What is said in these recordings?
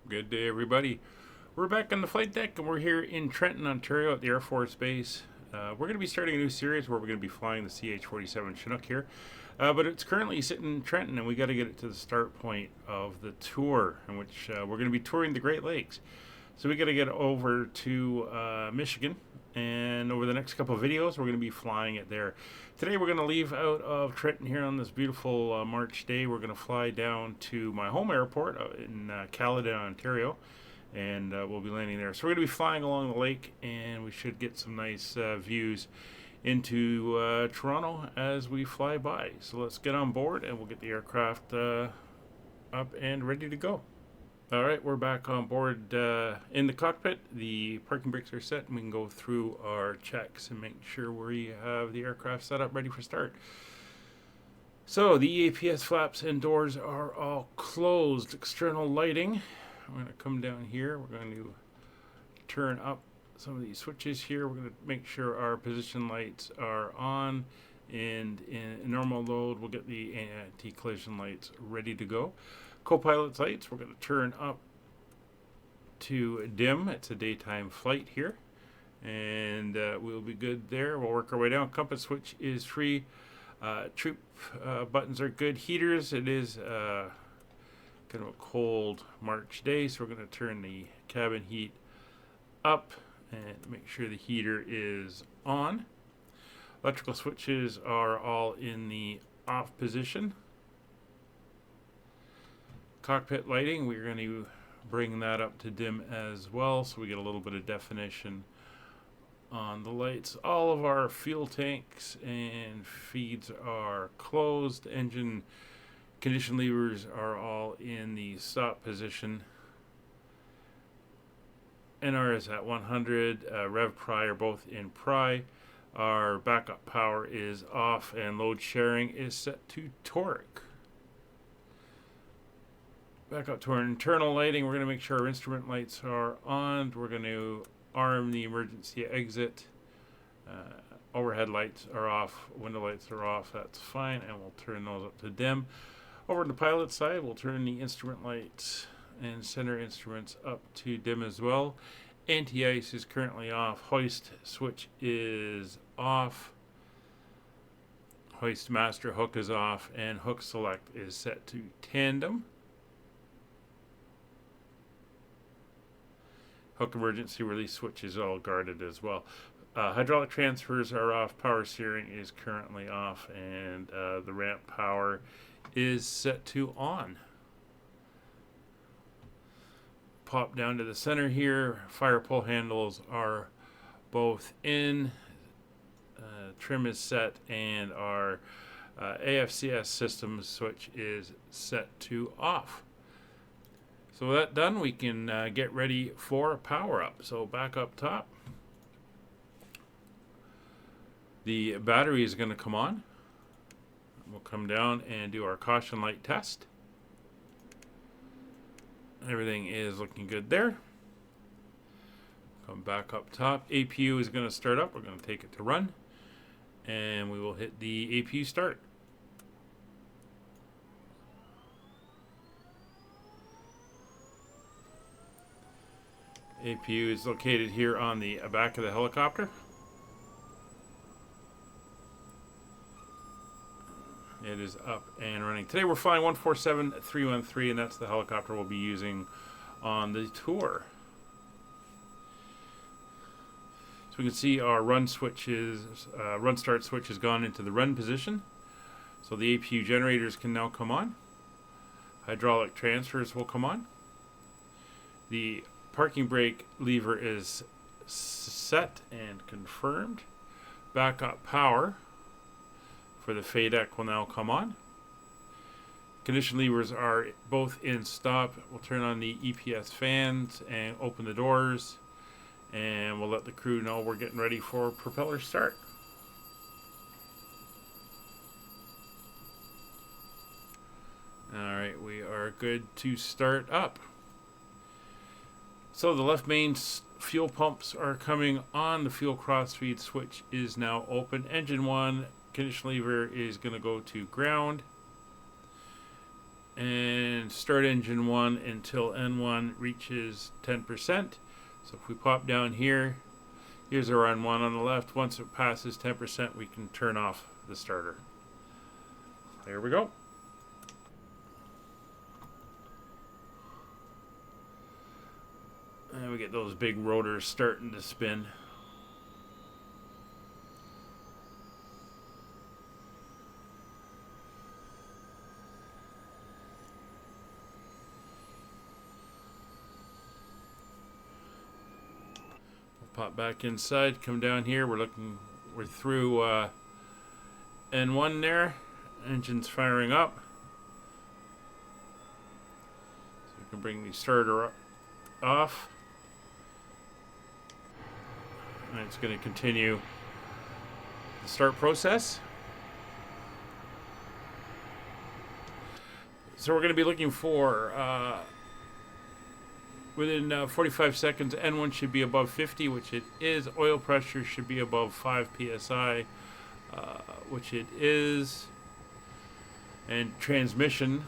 Good day, everybody. We're back on the flight deck, and we're here in Trenton, Ontario at the Air Force Base. We're going to be starting a new series where we're going to be flying the CH-47 Chinook here. But it's currently sitting in Trenton, and we got to get it to the start point of the tour, in which we're going to be touring the Great Lakes. So we got to get over to Michigan, and over the next couple of videos, we're going to be flying it there. Today, we're going to leave out of Trenton here on this beautiful March day. We're going to fly down to my home airport in Caledon, Ontario, and we'll be landing there. So we're going to be flying along the lake, and we should get some nice views into Toronto as we fly by. So let's get on board, and we'll get the aircraft up and ready to go. All right, we're back on board in the cockpit. The parking brakes are set, and we can go through our checks and make sure we have the aircraft set up ready for start. So the EAPS flaps and doors are all closed. External lighting. I'm going to come down here. We're going to turn up some of these switches here. We're going to make sure our position lights are on, and in normal load, we'll get the anti-collision lights ready to go. Co-pilot's lights, we're going to turn up to dim. It's a daytime flight here, and we'll be good there. We'll work our way down. Compass switch is free. Troop buttons are good. Heaters, it is kind of a cold March day, so we're going to turn the cabin heat up and make sure the heater is on. Electrical switches are all in the off position. Cockpit lighting, we're going to bring that up to dim as well, so we get a little bit of definition on the lights. All of our fuel tanks and feeds are closed. Engine condition levers are all in the stop position. NR is at 100. Rev Pry are both in Pry. Our backup power is off, and load sharing is set to torque. Back up to our internal lighting. We're going to make sure our instrument lights are on. We're going to arm the emergency exit. Overhead lights are off. Window lights are off. That's fine. And we'll turn those up to dim. Over on the pilot side, we'll turn the instrument lights and center instruments up to dim as well. Anti-ice is currently off. Hoist switch is off. Hoist master hook is off. And hook select is set to tandem. Hook emergency release switch is all guarded as well. Hydraulic transfers are off. Power steering is currently off, and the ramp power is set to on. Pop down to the center here. Fire pull handles are both in. Trim is set, and our AFCS system switch is set to off. So with that done, we can get ready for power up. So back up top, the battery is going to come on. We'll come down and do our caution light test. Everything is looking good there. Come back up top. APU is going to start up. We're going to take it to run, and we will hit the APU start. APU is located here on the back of the helicopter. It is up and running. Today we're flying 147-313, and that's the helicopter we'll be using on the tour. So we can see our run switches, run start switch has gone into the run position. So the APU generators can now come on. Hydraulic transfers will come on. The parking brake lever is set and confirmed. Backup power for the FADEC will now come on. Condition levers are both in stop. We'll turn on the EPS fans and open the doors, and we'll let the crew know we're getting ready for propeller start. Alright, we are good to start up. So the left main fuel pumps are coming on. The fuel crossfeed switch is now open. Engine 1 condition lever is going to go to ground. And and start engine 1 until N1 reaches 10%. So if we pop down here, here's our N1 on the left. Once it passes 10%, we can turn off the starter. There we go. And we get those big rotors starting to spin. Pop back inside, come down here. We're through N1 there. Engine's firing up. So we can bring the starter off. And it's going to continue the start process. So we're going to be looking for within 45 seconds, N1 should be above 50, which it is. Oil pressure should be above 5 psi, which it is. And transmission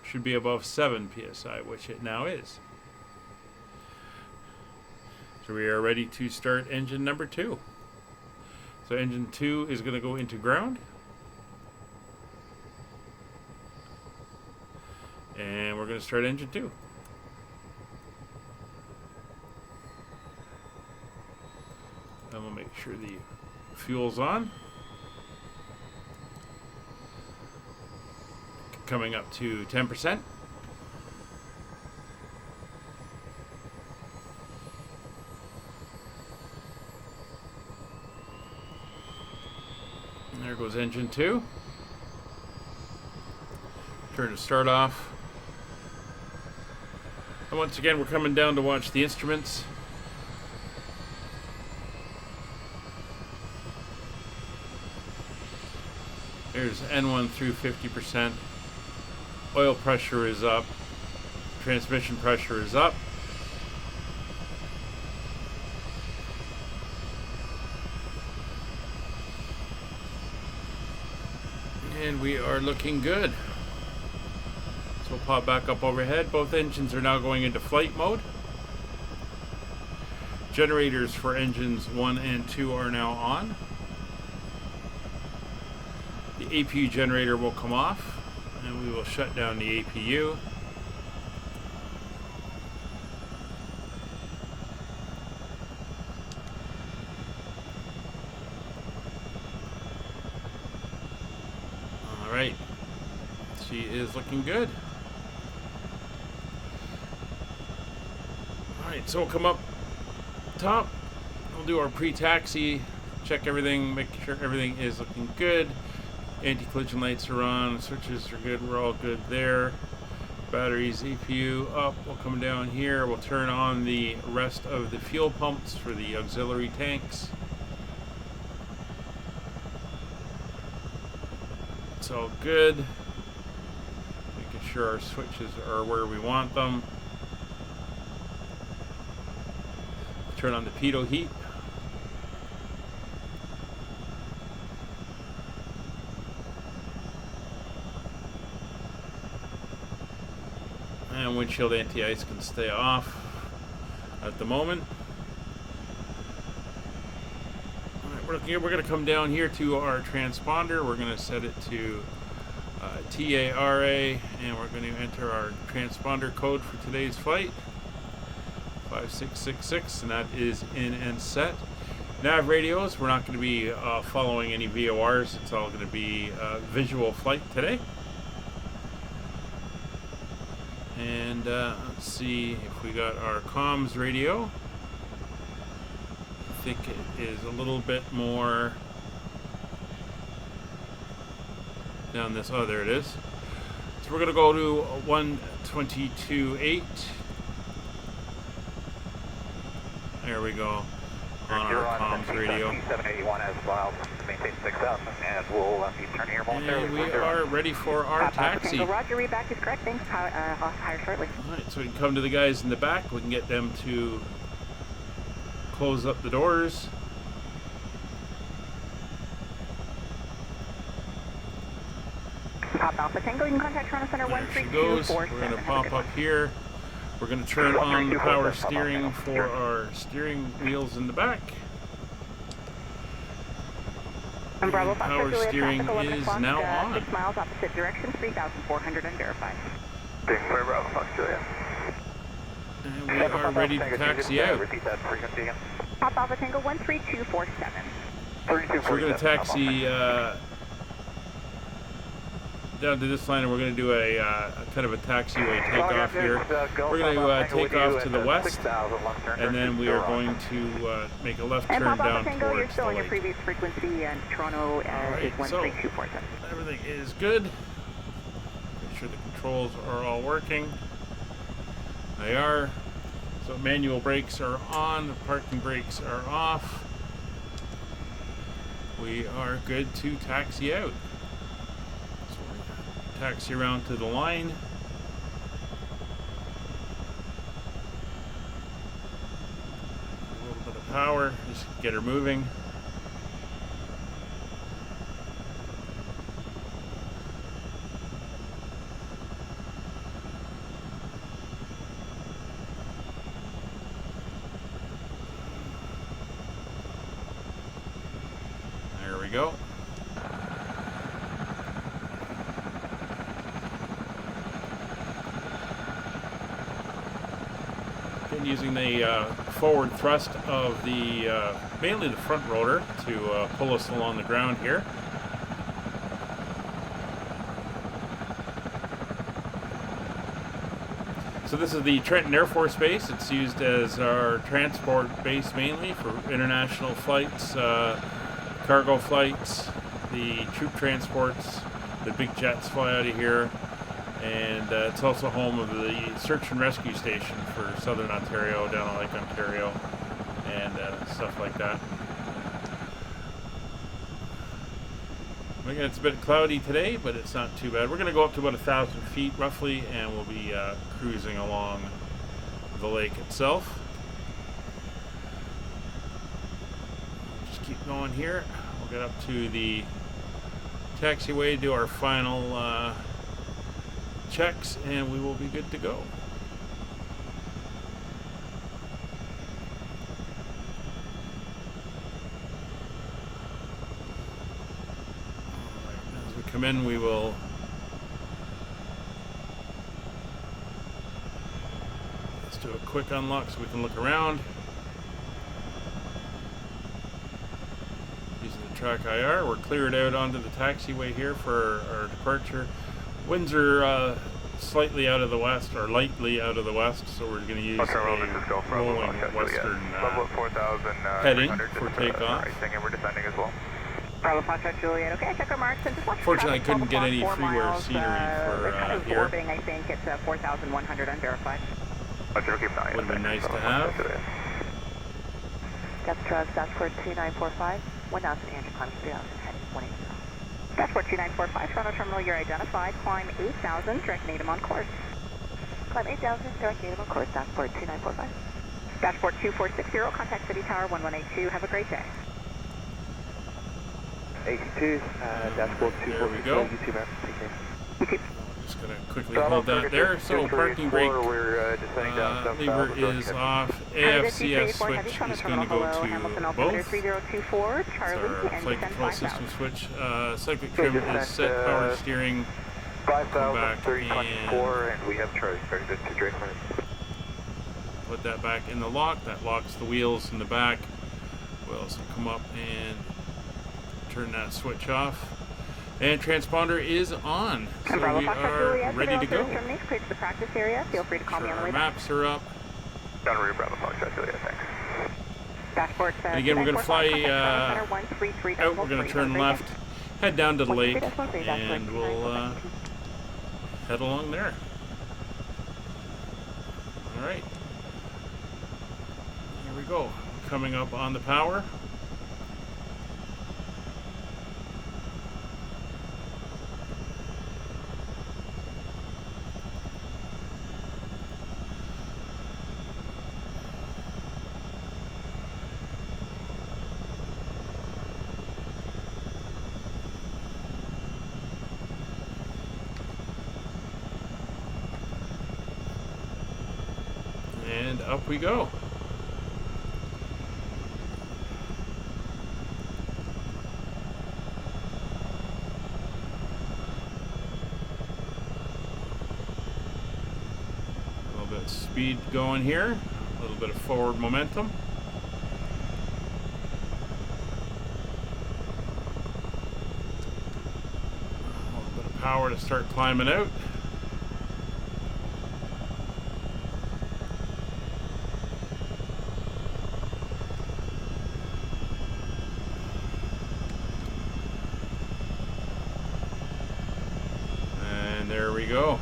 should be above 7 psi, which it now is. So we are ready to start engine number 2. So engine 2 is going to go into ground. And we're going to start engine 2. And we'll make sure the fuel's on. Coming up to 10%. And there goes engine 2. Turn to start off. And once again, we're coming down to watch the instruments. There's N1 through 50%. Oil pressure is up. Transmission pressure is up. And we are looking good. So we'll pop back up overhead. Both engines are now going into flight mode. Generators for engines 1 and 2 are now on. The APU generator will come off, and we will shut down the APU. All right, she is looking good. All right, so we'll come up top. We'll do our pre-taxi, check everything, make sure everything is looking good. Anti-collision lights are on, switches are good, we're all good there. Batteries, EPU up, we'll come down here, we'll turn on the rest of the fuel pumps for the auxiliary tanks. It's all good. Making sure our switches are where we want them. Turn on the pitot heat. And windshield anti-ice can stay off at the moment. All right, we're going to come down here to our transponder. We're going to set it to TARA, and we're going to enter our transponder code for today's flight, 5666, and that is in and set. Nav radios, we're not going to be following any VORs. It's all going to be visual flight today. And let's see if we got our comms radio. I think it is a little bit more down this. Oh, there it is. So we're going to go to 122.8. There we go. On our comms radio. 781 as filed. Maintain 6,000, and we'll be turning here momentarily. And we are ready for our taxi. Roger, read back is correct. Thanks. Hire shortly. Alright, so we can come to the guys in the back. We can get them to close up the doors. Pop Alpha Tango, you can contact Toronto Center There she goes. 13247. We're going to pop up here. We're going to turn on the power steering for our steering wheels in the back. And Bravo Power Fox, steering is now on. 6 miles opposite direction, 3,400 unverified. Being clear, Bravo Fox, Julia. And we are ready to taxi out. Repeat that frequency again. Pop Alpha Tango 13247. So we're going to taxi down to this line, and we're going to do a kind of a taxiway takeoff here. We're going to take off to the west, and then we are going to make a left turn and Pop down Alpha Tango, you're towards still the in your lake. previous frequency, and Toronto is 13247. Everything is good. Make sure the controls are all working. They are. So manual brakes are on, the parking brakes are off. We are good to taxi out. So we're gonna taxi around to the line. A little bit of power, just get her moving. There we go. Been using the forward thrust of the mainly the front rotor to pull us along the ground here. So this is the Trenton Air Force Base. It's used as our transport base mainly for international flights, cargo flights, the troop transports, the big jets fly out of here, and it's also home of the search and rescue station for Southern Ontario, down on Lake Ontario, and stuff like that. Again, it's a bit cloudy today, but it's not too bad. We're going to go up to about 1,000 feet roughly, and we'll be cruising along the lake itself. Just keep going here. We'll get up to the taxiway, do our final checks, and we will be good to go. As we come in, we will let's do a quick unlock so we can look around. Using the track IR, we're cleared out onto the taxiway here for our departure. Winds are slightly out of the west, or lightly out of the west, so we're going to use a rolling western heading for takeoff. And we're descending as well. Bravo Foxtrot Juliet. Okay, check our marks and just watch. Fortunately, I couldn't get any freeware scenery we're kind for of here. orbiting, I think it's 4,100 unverified. Would have been nice to have. Depth trust, dashboard 2945, 1,000 Andrew, climb 3,000, heading 180. Dashboard 2945, Toronto Terminal, you're identified. Climb 8,000, direct native on course. Climb 8,000, direct native on course, dashboard 2945. Dashboard 2460, contact City Tower 1182. Have a great day. 82, dashboard 246. There we go. YouTube, man. Take care. YouTube. Just going to quickly hold that there. So parking brake We're descending down lever is off. AFCS switch is going to go to both. 3024, Charlie, Our and flight descend control 5,000. system switch. Cyclic trim is set. Power steering. Come back 5,024, and we have Charlie starting to Drake limit. Put that back in the lock. That locks the wheels in the back. We'll also come up and turn that switch off. And transponder is on. So we are ready to go. Clear to the practice area. Feel free to call me on the way Our back. maps are up. Down to Bravo Foxtrot, Juliet, thanks. Dashboard And again, we're going to fly out. We're going to turn left, head down to the lake, and we'll head along there. All right. Here we go. Coming up on the power. And up we go. A little bit of speed going here, a little bit of forward momentum. A little bit of power to start climbing out. There we go.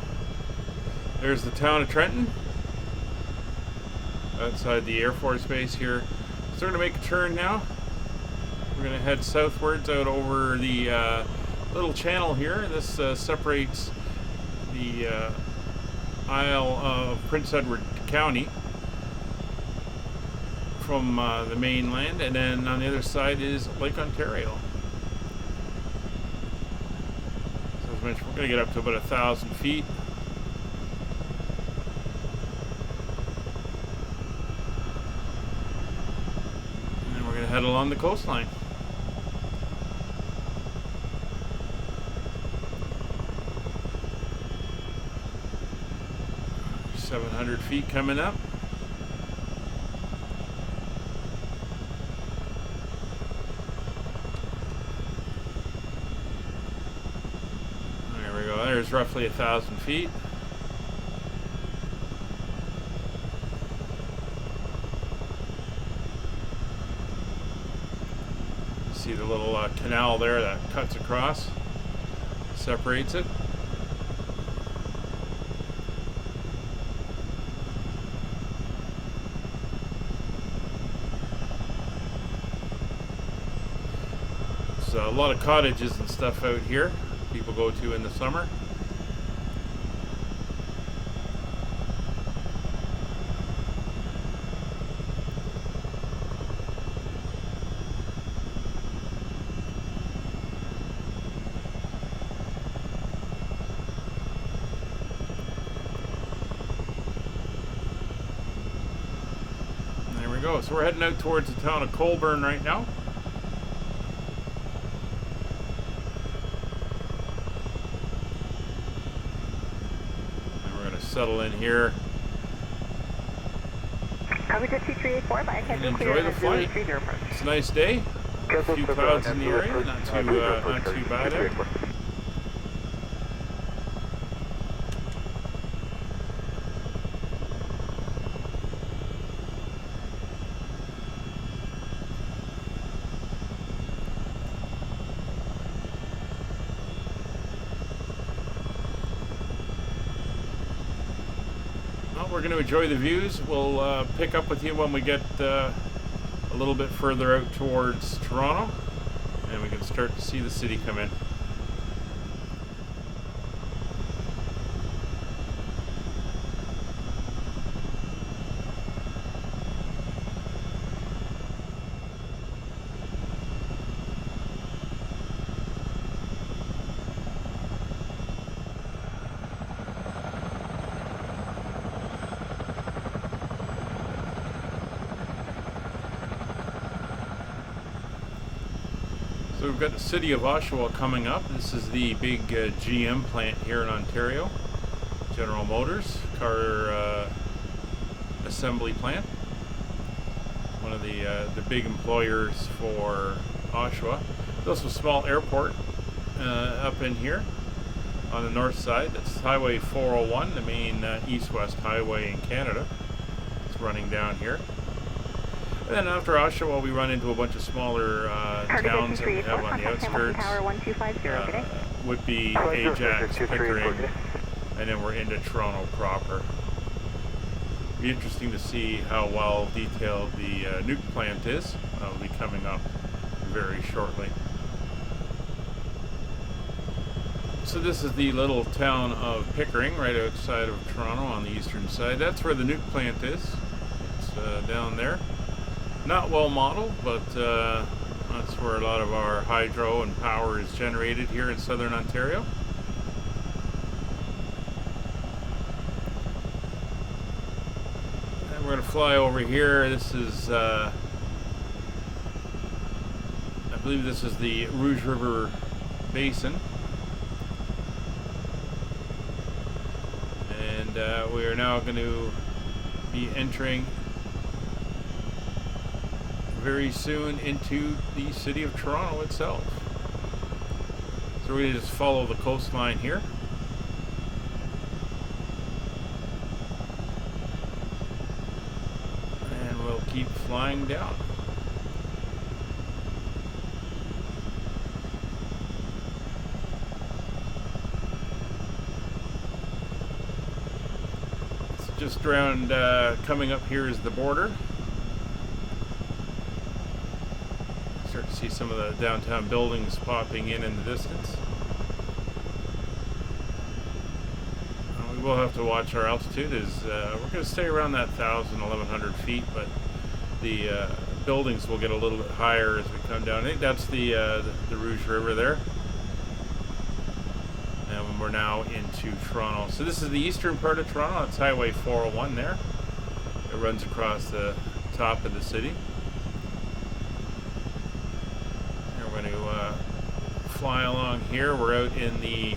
There's the town of Trenton, outside the Air Force Base here. So we're going to make a turn now. We're going to head southwards out over the little channel here. This separates the Isle of Prince Edward County from the mainland, and then on the other side is Lake Ontario. We're going to get up to about 1,000 feet. And then we're going to head along the coastline. 700 feet coming up. There's roughly 1,000 feet. See the little canal there that cuts across, separates it. There's a lot of cottages and stuff out here people go to in the summer. So we're heading out towards the town of Colborne right now. And we're going to settle in here and enjoy the flight. It's a nice day. A few clouds in the area, not too bad out. We're going to enjoy the views. We'll pick up with you when we get a little bit further out towards Toronto, and we can start to see the city come in. So we've got the city of Oshawa coming up. This is the big GM plant here in Ontario. General Motors car assembly plant. One of the big employers for Oshawa. There's also a small airport up in here on the north side. That's Highway 401, the main east-west highway in Canada. It's running down here. And then after Oshawa, we run into a bunch of smaller towns that we have on the outskirts. Would be Ajax, Pickering, and then we're into Toronto proper. It'll be interesting to see how well detailed the nuke plant is. That'll be coming up very shortly. So this is the little town of Pickering, right outside of Toronto on the eastern side. That's where the nuke plant is. It's down there. Not well modeled, but that's where a lot of our hydro and power is generated here in southern Ontario. And we're going to fly over here. This is, I believe this is the Rouge River Basin. And we are now going to be entering very soon into the city of Toronto itself. So we're going to just follow the coastline here. And we'll keep flying down. So just around, coming up here is the border. Start to see some of the downtown buildings popping in the distance. We will have to watch our altitude as we're going to stay around that 1,000, 1,100 feet, but the buildings will get a little bit higher as we come down. I think that's the Rouge River there. And we're now into Toronto. So this is the eastern part of Toronto. It's Highway 401 there. It runs across the top of the city. We're going to fly along here. We're out in the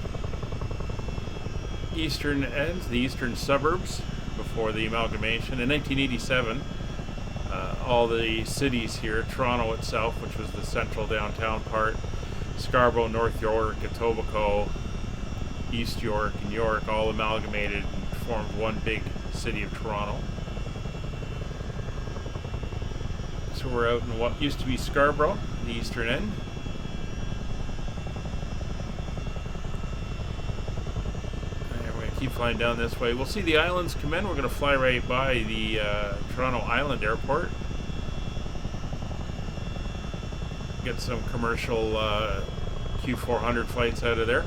eastern ends, the eastern suburbs before the amalgamation. In 1987, all the cities here, Toronto itself, which was the central downtown part, Scarborough, North York, Etobicoke, East York, and York, all amalgamated and formed one big city of Toronto. So we're out in what used to be Scarborough, the eastern end. And we're going to keep flying down this way. We'll see the islands come in. We're going to fly right by the Toronto Island Airport. Get some commercial Q400 flights out of there.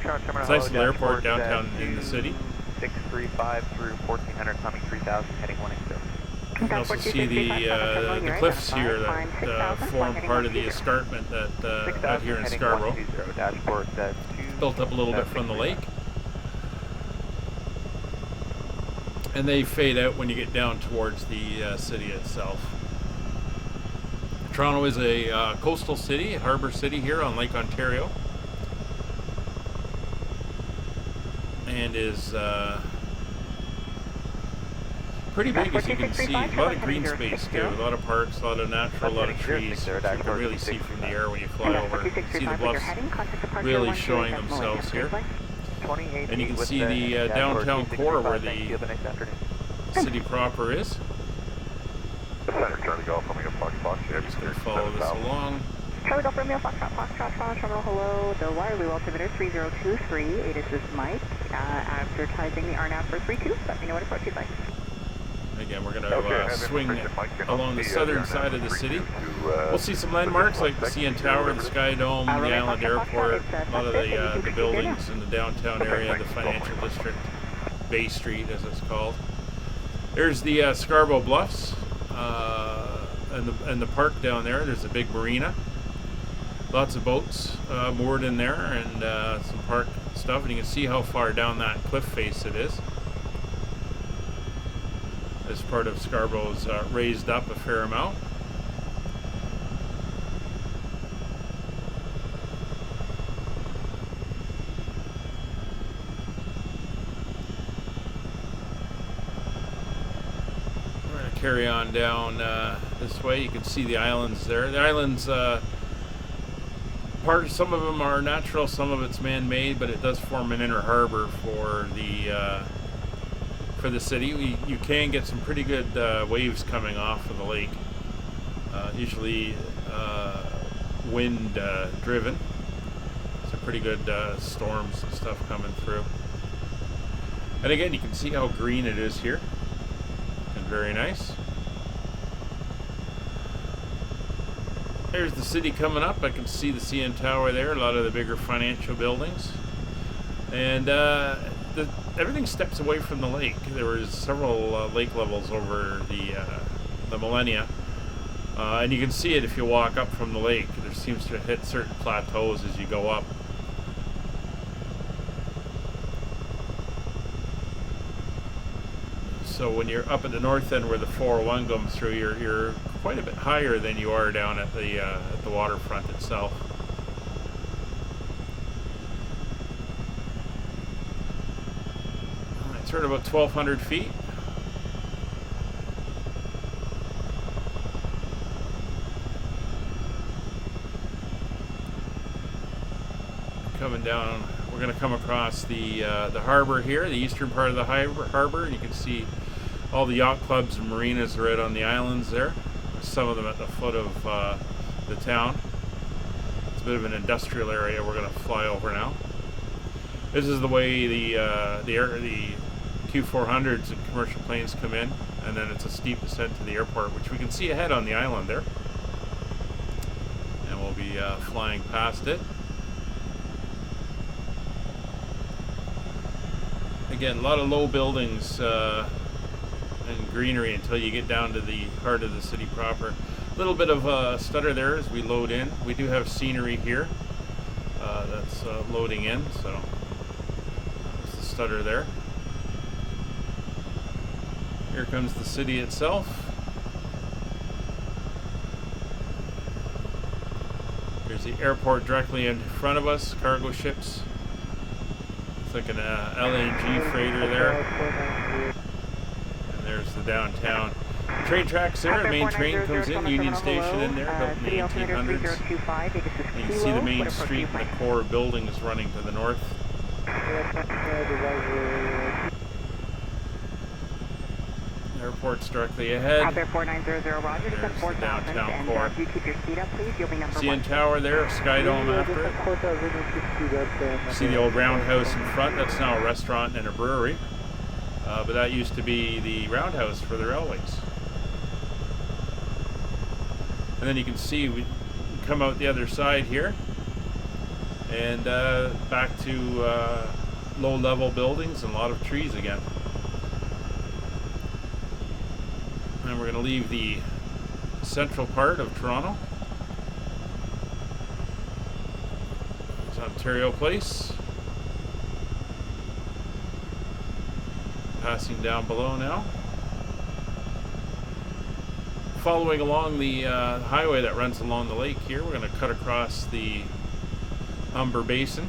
It's a nice little airport downtown in the city. 635 through 1400, coming 3000, heading 180. You can also see the cliffs here that form part of the escarpment that out here in Scarborough. Built up a little bit from the lake. And they fade out when you get down towards the city itself. Toronto is a coastal city, a harbor city here on Lake Ontario. And is pretty big, as you can see. A lot of green space too, a lot of parks, a lot of natural, a lot of trees. You can really see from the air when you fly over. You can see the bluffs really showing themselves here. And you can see the downtown core where the city proper is. Center Charlie Golf, coming up Fox. Just going to follow this along. Charlie Golf, Romeo, Foxtrot, Toronto Terminal, hello. The wireless altimeter 3023. This is Mike, advertising the RNAV for 32. Let me know what approach you'd like. Again, we're going to swing along the southern side of the city. We'll see some landmarks like the CN Tower, the Sky Dome, the Island Airport, a lot of the buildings in the downtown area, the financial district, Bay Street as it's called. There's the Scarborough Bluffs and the park down there. There's a big marina. Lots of boats moored in there and some park stuff. And you can see how far down that cliff face it is. As part of Scarborough's raised up a fair amount. We're going to carry on down this way. You can see the islands there. The islands, some of them are natural, some of it's man-made, but it does form an inner harbor for the city. You can get some pretty good waves coming off of the lake, usually wind driven. Some pretty good storms and stuff coming through. And again, you can see how green it is here, and very nice. There's the city coming up. I can see the CN Tower there, a lot of the bigger financial buildings, and everything steps away from the lake. There was several lake levels over the millennia, and you can see it if you walk up from the lake. There seems to hit certain plateaus as you go up. So when you're up at the north end where the 401 comes through, you're quite a bit higher than you are down at the waterfront itself. It's at about 1,200 feet. Coming down, we're going to come across the harbor here, the eastern part of the harbor, and you can see all the yacht clubs and marinas right on the islands there. Some of them at the foot of the town. It's a bit of an industrial area we're going to fly over now. This is the way the Q400s and commercial planes come in, and then it's a steep descent to the airport, which we can see ahead on the island there. And we'll be flying past it. Again, a lot of low buildings and greenery until you get down to the heart of the city proper. A little bit of a stutter there as we load in. We do have scenery here that's loading in, so there's the stutter there. Here comes the city itself. There's the airport directly in front of us, cargo ships. It's like an LNG freighter there. And there's the downtown. Train tracks there, the main train comes in, Union Station in there, built in the 1800s. You can see the main street and the core buildings running to the north. Airport's directly ahead. There's the downtown core. CN Tower there, Sky Dome after it. See the old roundhouse in front, that's now a restaurant and a brewery. But that used to be the roundhouse for the railways. And then you can see we come out the other side here and back to low-level buildings and a lot of trees again. And we're going to leave the central part of Toronto. It's Ontario Place. Passing down below now. Following along the highway that runs along the lake here, we're going to cut across the Humber Basin.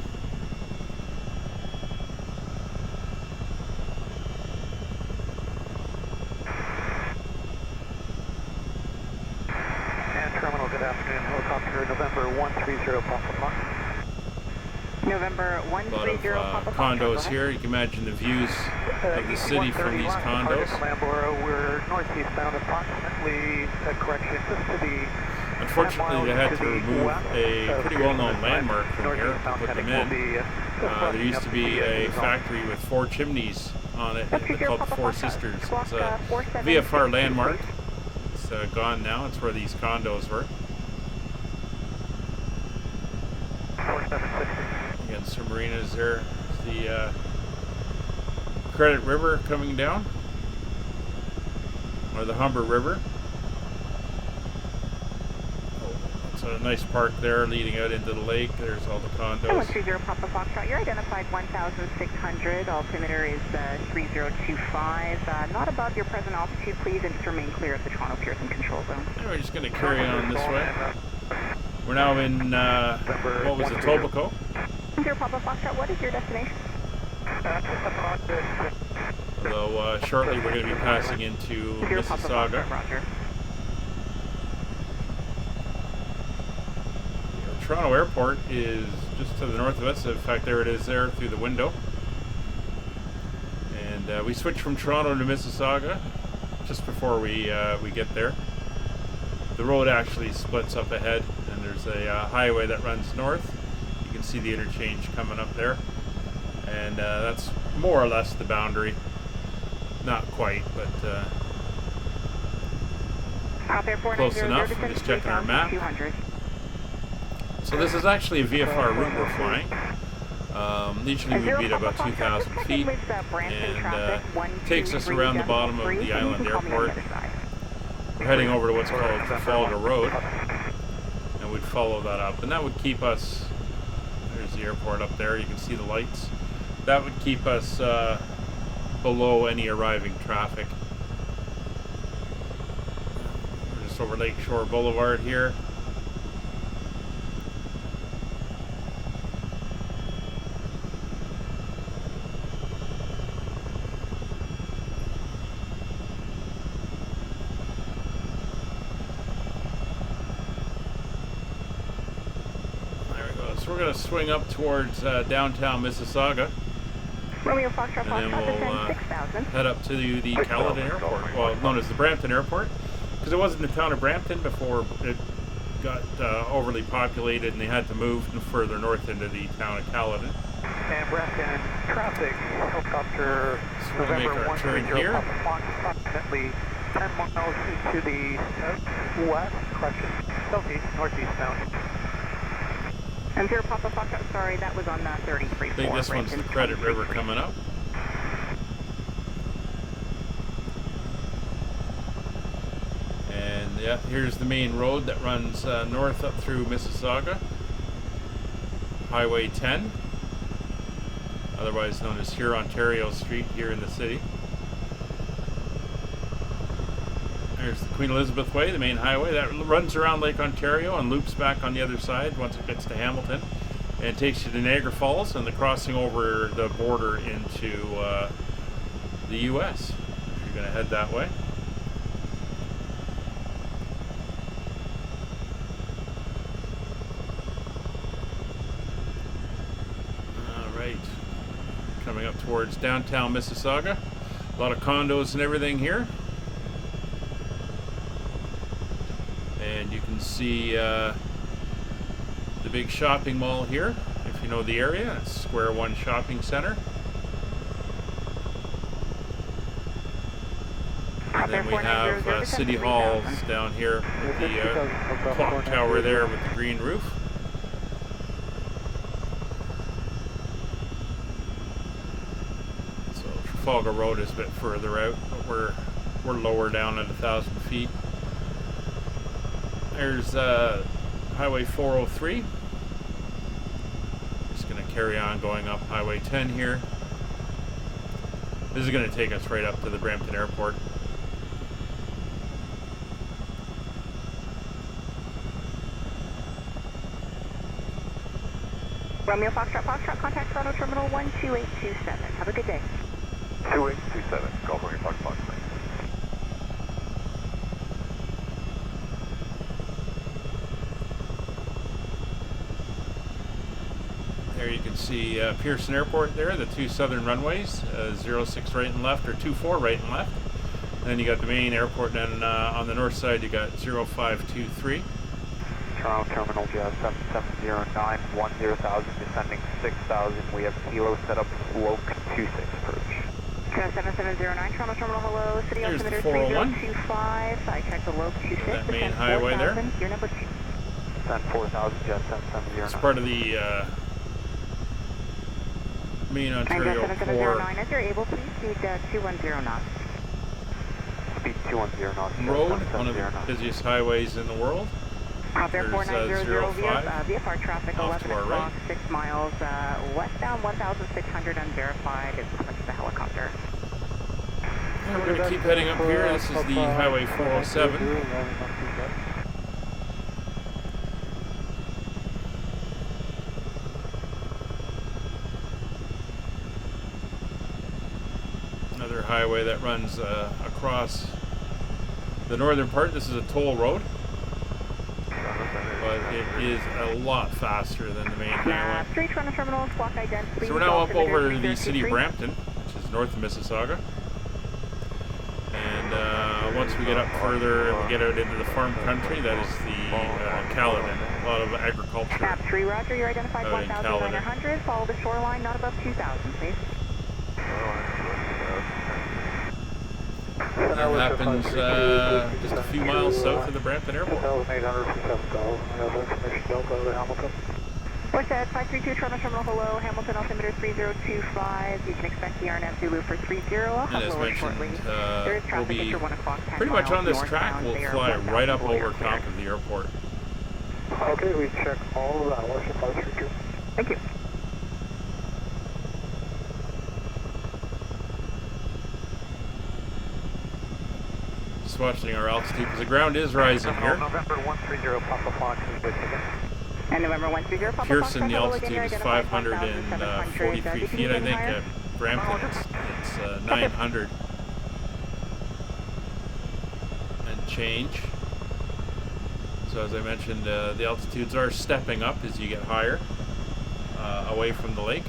And terminal, good afternoon. Helicopter November 130 Papa Fox. November 130 A lot of condos here. You can imagine the views of the city from these condos. We're northeastbound approximately, correction, just to the... Unfortunately, they had to remove a pretty well-known landmark from here to put them in. There used to be a factory with 4 chimneys on it called the Four Sisters. It's a VFR landmark. It's gone now. It's where these condos were. Again, some marinas there. The Credit River coming down, or the Humber River. It's a nice park there leading out into the lake. There's all the condos. 130 Papa Foxtrot, you're identified 1,600. Altimeter is 3025. Not above your present altitude, please, and just remain clear of the Toronto Pearson control zone. And we're just going to carry on this way. We're now in, what was it, Etobicoke? 0 Papa Foxtrot, what is your destination? Although shortly we're going to be passing into Mississauga. Roger. Toronto Airport is just to the north of us. In fact, there it is there through the window. And we switch from Toronto to Mississauga just before we get there. The road actually splits up ahead, and there's a highway that runs north. You can see the interchange coming up there. And that's more or less the boundary. Not quite, but close enough. We're just checking our map. So this is actually a VFR route we're flying. Usually we beat about 2,000 feet, and takes us around the bottom of the island airport. We're heading over to what's called Trafalgar Road, and we'd follow that up. And that would keep us, there's the airport up there, you can see the lights. That would keep us below any arriving traffic. We're just over Lakeshore Boulevard here. We're going to swing up towards downtown Mississauga, Romeo Foxtrot, and then we'll 6,000. head up to the Caledon Airport, well, known as the Brampton Airport, because it was in the town of Brampton before it got overly populated and they had to move further north into the town of Caledon. And Brampton traffic, helicopter So we'll make November our turn 130 here. Papa Fox, approximately 10 miles to the west, correction, southeast, northeast bound. And 0 Papa Foxtrot, sorry, that was on 33. I think this one's the Credit River coming up. And yeah, here's the main road that runs north up through Mississauga. Highway 10, otherwise known as Ontario Street here in the city. There's the Queen Elizabeth Way, the main highway that runs around Lake Ontario and loops back on the other side once it gets to Hamilton, and takes you to Niagara Falls and the crossing over the border into the U.S. if you're going to head that way. All right, coming up towards downtown Mississauga. A lot of condos and everything here. And you can see the big shopping mall here, if you know the area. It's Square One Shopping Center. And then we have City Halls down here with the clock tower there with the green roof. So Trafalgar Road is a bit further out, but we're lower down at 1,000 feet. There's Highway 403. Just going to carry on going up Highway 10 here. This is going to take us right up to the Brampton Airport. Romeo Foxtrot, contact Throttle Terminal 12827. Have a good day. 2827, Golf Romeo Fox. There you can see Pearson Airport there, the two southern runways, 06 right and left, or 24 right and left. And then you got the main airport, and on the north side you got 0523. Toronto Terminal Jazz 7709, 10,000, descending 6,000. We have kilo set up, Yoke 26 approach. 7709, Toronto Terminal, hello, City There's the altimeter 401. 3025. I checked the Yoke 26. That main highway there. Your number 2. Descend 4,000, Jazz 7709. It's part of the main Ontario 7709, as you're able, please speed 210 knots. Speed 210 knots. Road, one of the busiest highways in the world. There's 4900 VFR traffic, off 11 to our o'clock, right. 6 miles westbound, 1,600 unverified. It's coming to the helicopter. And we're going to keep heading up here. This is the Highway 407. Another highway that runs across the northern part. This is a toll road, but it is a lot faster than the main highway. Street Toronto Terminal, squawk identity. So we're now up over the city of Brampton, which is north of Mississauga. And once we get up further and we get out into the farm country, that is the Caledon. A lot of agriculture. Cap 3, roger, you're identified out in Caledon. 1,900. Follow the shoreline, not above 2,000, please. That happens just a few miles south of the Brampton Airport. 1,800 for 7,000. We have information Delta to Hamilton. What's that? 532 Toronto Terminal, hello, Hamilton altimeter 3025. You can expect the RNF Zulu for 30. I'll And have as lower mentioned, shortly. There is we'll traffic be at your 1 o'clock, 10 pretty much miles on this track. northbound. We'll They are fly 1,000 right up below your over top clear. of the airport. Okay, we check all of that. What's your 532? Thank you. Just watching our altitude because the ground is rising here. November 130 Papa Fox is good again. And November 130 Papa Pearson, Fox, the Papa altitude again, is identified 543 feet, I think. At Brampton, it's 900 and change. So as I mentioned, the altitudes are stepping up as you get higher away from the lake.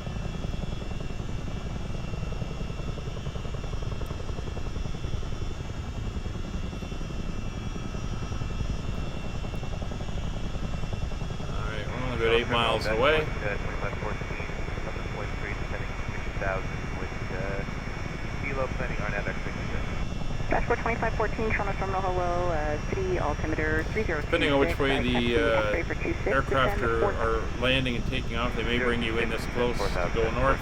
About 8 miles away. 2514, 7.3, descending 6,000 with kilo planning RNAV expectation. Dashboard 2514, Toronto Terminal, hello, city altimeter 3026. Depending on which way the aircraft are landing and taking off, they may bring you in this close to go north.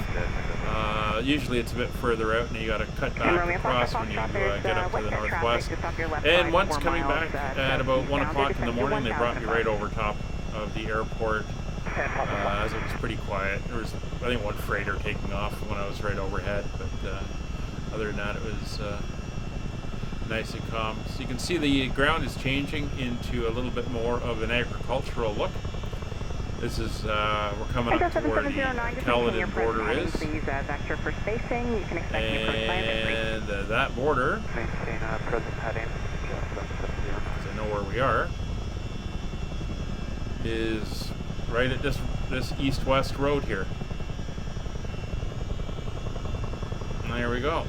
Usually it's a bit further out and you got to cut back across when you get up to the northwest. And once coming back at about 1 o'clock in the morning, they brought me right over top of the airport as it was pretty quiet. There was, I think, one freighter taking off when I was right overhead, but other than that, it was nice and calm. So you can see the ground is changing into a little bit more of an agricultural look. This is, we're coming up to where the Caledon border is, and that border, because I know where we are, is right at this east-west road here. And there we go.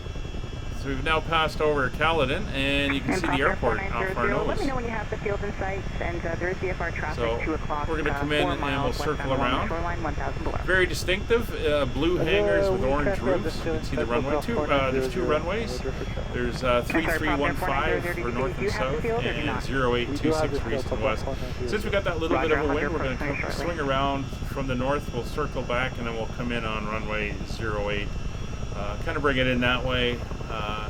So we've now passed over Caledon, and you can see the airport off our nose. Let me know when you have the field in sight, and there is VFR traffic, so 2 o'clock. we're going to come in and we'll circle around. Shoreline, 1,000 below. Very distinctive, blue hangars with orange roofs. You can see the runway. There's 2 runways. There's 3315 for north and south, and 0826 for east and west. Since we got that little bit of a wind, we're going to swing around from the north. We'll circle back, and then we'll come in on runway 08. Kind of bring it in that way,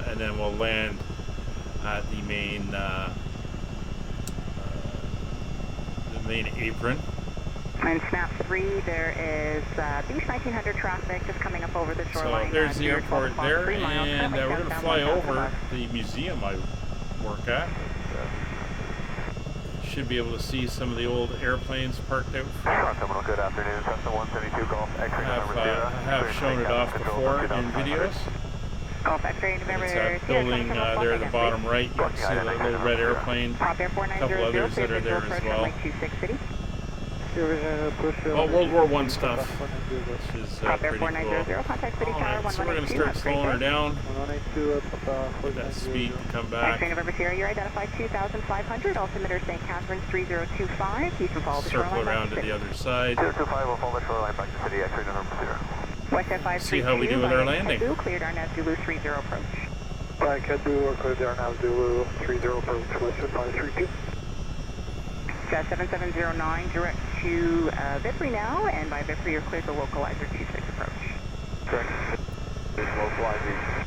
and then we'll land at the main apron. And snap 3, there is Beach 1900 traffic just coming up over the shoreline. So there's the airport there, and we're going to fly over the museum I work at. Should be able to see some of the old airplanes parked out front. Good afternoon, Cessna 172 Golf X-ray number 0. I have shown it off before in videos. Golf X-ray November. It's that building there at the bottom right. You can see the little red airplane. A couple others that are there as well. Well, World War I stuff, which is pretty cool. Alright, so we're going to start slowing her down. Get that speed to come back. X-ray November Sierra, you're identified 2,500, altimeter St. Catharines 3025. You can follow the shoreline. Circle around to the other side. 025 will follow the shoreline back to city, X-ray November Sierra. See how we do with our landing. Cleared RNAV Zulu 30 approach. By Kedu, or cleared RNAV Zulu 30 approach, Western 532. 7709 direct to Vipri now, and by Vipri you're cleared to localizer 26 approach. Correct. Localizer.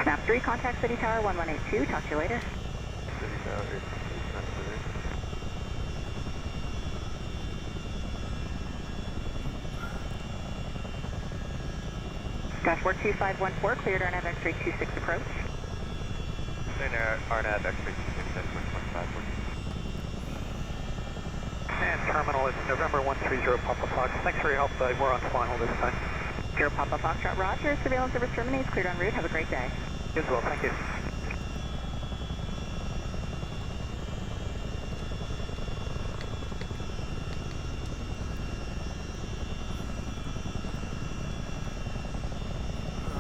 Snap 3, contact City Tower 1182. Talk to you later. City Tower, Dashboard 2514, cleared RNAV X-ray 26 approach. RNAV X-ray 26, that's 1.5. And terminal is November 130 Papa Fox. Thanks for your help. We're on flying hold this time. 0 Papa Foxtrot, roger. Surveillance service terminates. Cleared en route. Have a great day. You as well. Thank you.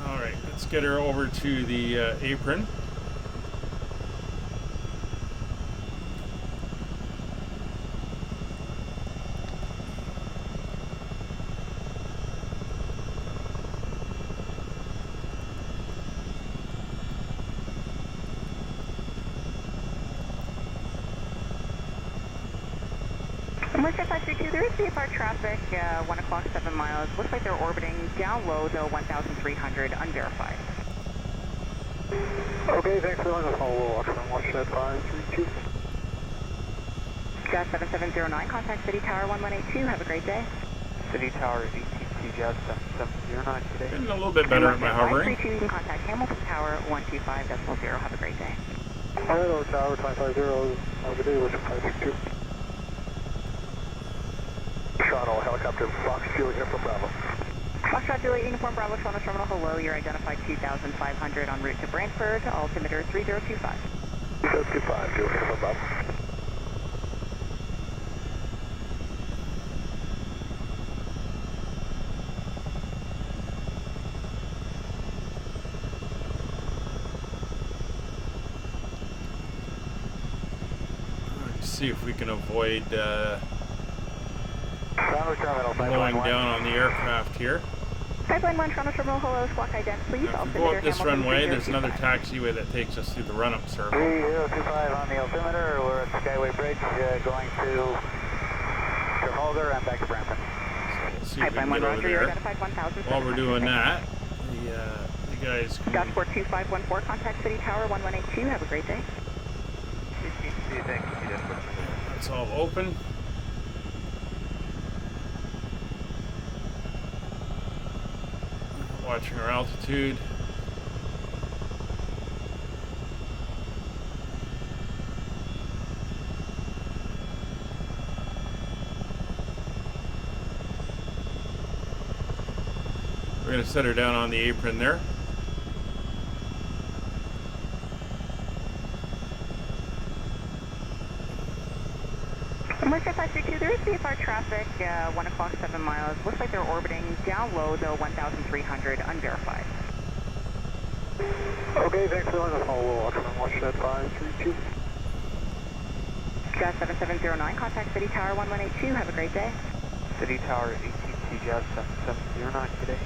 All right, let's get her over to the apron. American 532, there is VFR traffic, 1 o'clock, 7 miles. Looks like they're orbiting down low, though, 1,300, unverified. Okay, thanks for letting us know. We'll watch from watch that 532. Jazz 7709, contact City Tower 1182. Have a great day. City Tower 18 Jazz 7709 today. Getting a little bit better at my hovering. 532, you can contact Hamilton Tower 125.0. Have a great day. Hello, Tower 250. Have a good day. Wish 532. Throttle, helicopter Fox Juliet here from Bravo. Foxtrot Juliet, Uniform Bravo, Toronto Terminal, hello. You're identified 2,500 en route to Brantford, altimeter 3025. 3025, Juliet here from Bravo. Let's see if we can avoid Toronto Terminal, blowing down on the aircraft here. Pipeline 1, Toronto Terminal, hello. Squawk ident, please. Now, if we go up this runway, there's another taxiway that takes us through the run-up circle. 3025 on the altimeter. We're at Skyway Bridge going to Trafalgar and back to Brampton. So we'll see if we Pipeline can 1, get over Roger, you're there. identified 1,000. While we're doing that, the guys can... Dashboard 2514, contact City Tower 1182. Have a great day. That's all open. Watching our altitude. We're going to set her down on the apron there. American 532, there is VFR traffic, 1 o'clock, 7 miles. Looks like they're orbiting down low, though, 1,300, unverified. Okay, thanks for letting us know. We'll watch that 532. Jazz 7709, contact City Tower 1182. Have a great day. City Tower 18 Jazz 7709 today.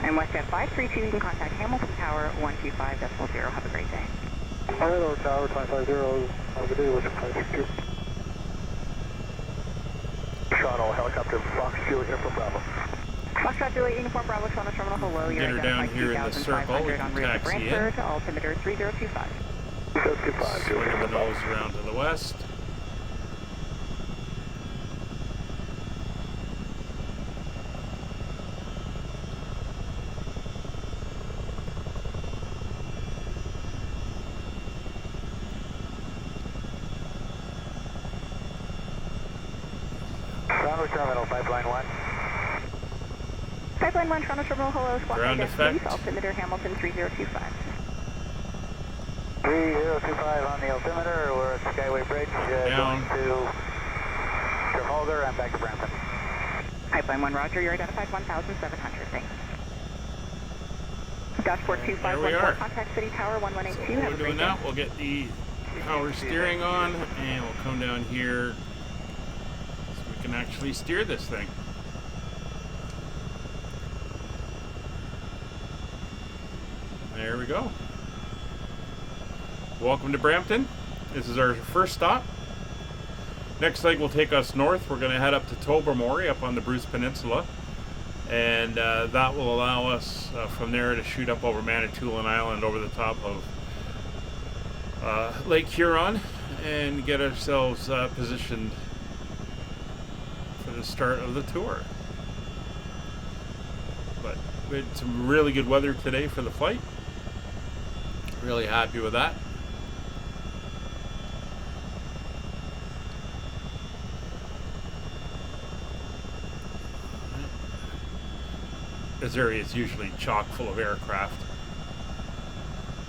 And WestJet 532, you can contact Hamilton Tower 125.0. Have a great day. Hello, Tower 250. Have a good day. Wish 532. Throttle, helicopter Fox Juliet here from Bravo. Foxtrot Juliet, Uniform Bravo, Toronto Terminal, hello. Get her down here in the circle. We can taxi in. Altimeter 3025. 3025, Swing Juliet the from Bravo. nose around to the west. Toronto Terminal, Pipeline 1. Pipeline 1, Toronto Terminal, hello. Squawk Ground ident, effect. please. Altimeter Hamilton 3025. 3025 on the altimeter. We're at Skyway Bridge Down. going to Trafalgar and back to Brampton. Pipeline 1, Roger, you're identified 1,700. Thanks. Dashboard There we 2514, are. contact City Tower So 1182. while Have we're a great doing day. that, we'll get the power steering on, and we'll come down here so we can actually steer this thing. There we go. Welcome to Brampton. This is our first stop. Next leg will take us north. We're going to head up to Tobermory up on the Bruce Peninsula. And that will allow us from there to shoot up over Manitoulin Island over the top of Lake Huron and get ourselves positioned for the start of the tour. But we had some really good weather today for the flight. Really happy with that. This area is usually chock full of aircraft.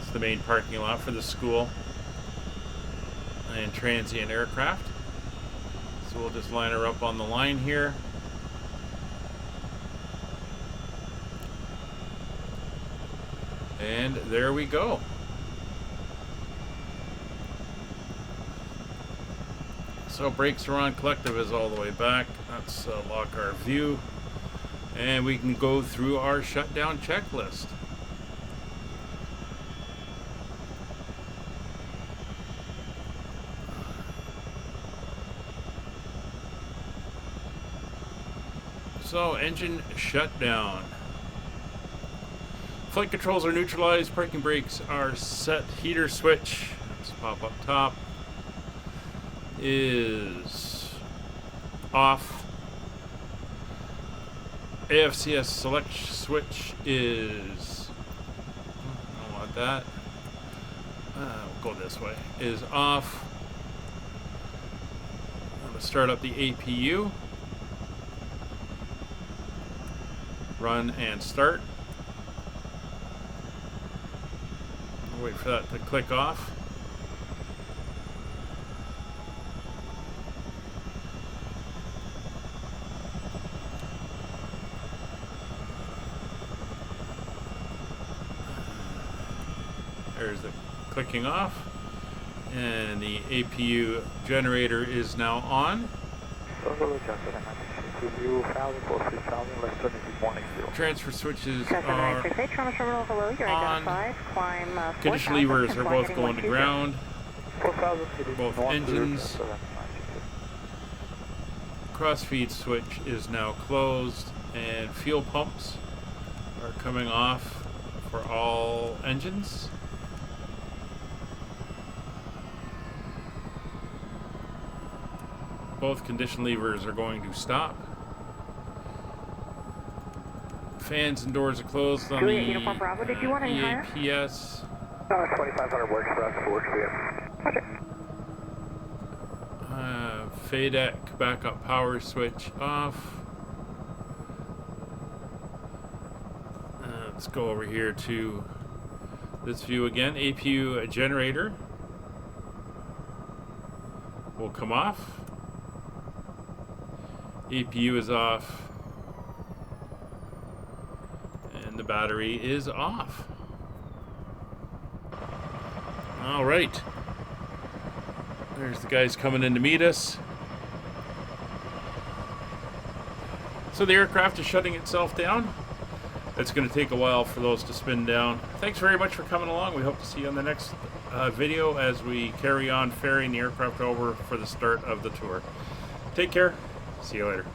It's the main parking lot for the school and transient aircraft. So we'll just line her up on the line here. And there we go. So brakes are on, collective is all the way back. Let's lock our view. And we can go through our shutdown checklist. So, engine shutdown. Flight controls are neutralized. Parking brakes are set. Heater switch, let's pop up top, is off. AFCS select switch is, I don't want that. We'll go this way. Is off. I'm going to start up the APU. Run and start. I'll wait for that to click off. There's the clicking off, and the APU generator is now on. Transfer switches are on. Condition levers are both going to ground. Both engines. Crossfeed switch is now closed, and fuel pumps are coming off for all engines. Both condition levers are going to stop. Fans and doors are closed on the Uniform Bravo. Did you want any higher? EAPS. 2500 works for us. Works for you. FADEC backup power switch off. Let's go over here to this view again. APU generator will come off. APU is off. And the battery is off. All right. There's the guys coming in to meet us. So the aircraft is shutting itself down. It's going to take a while for those to spin down. Thanks very much for coming along. We hope to see you on the next video as we carry on ferrying the aircraft over for the start of the tour. Take care. See you later.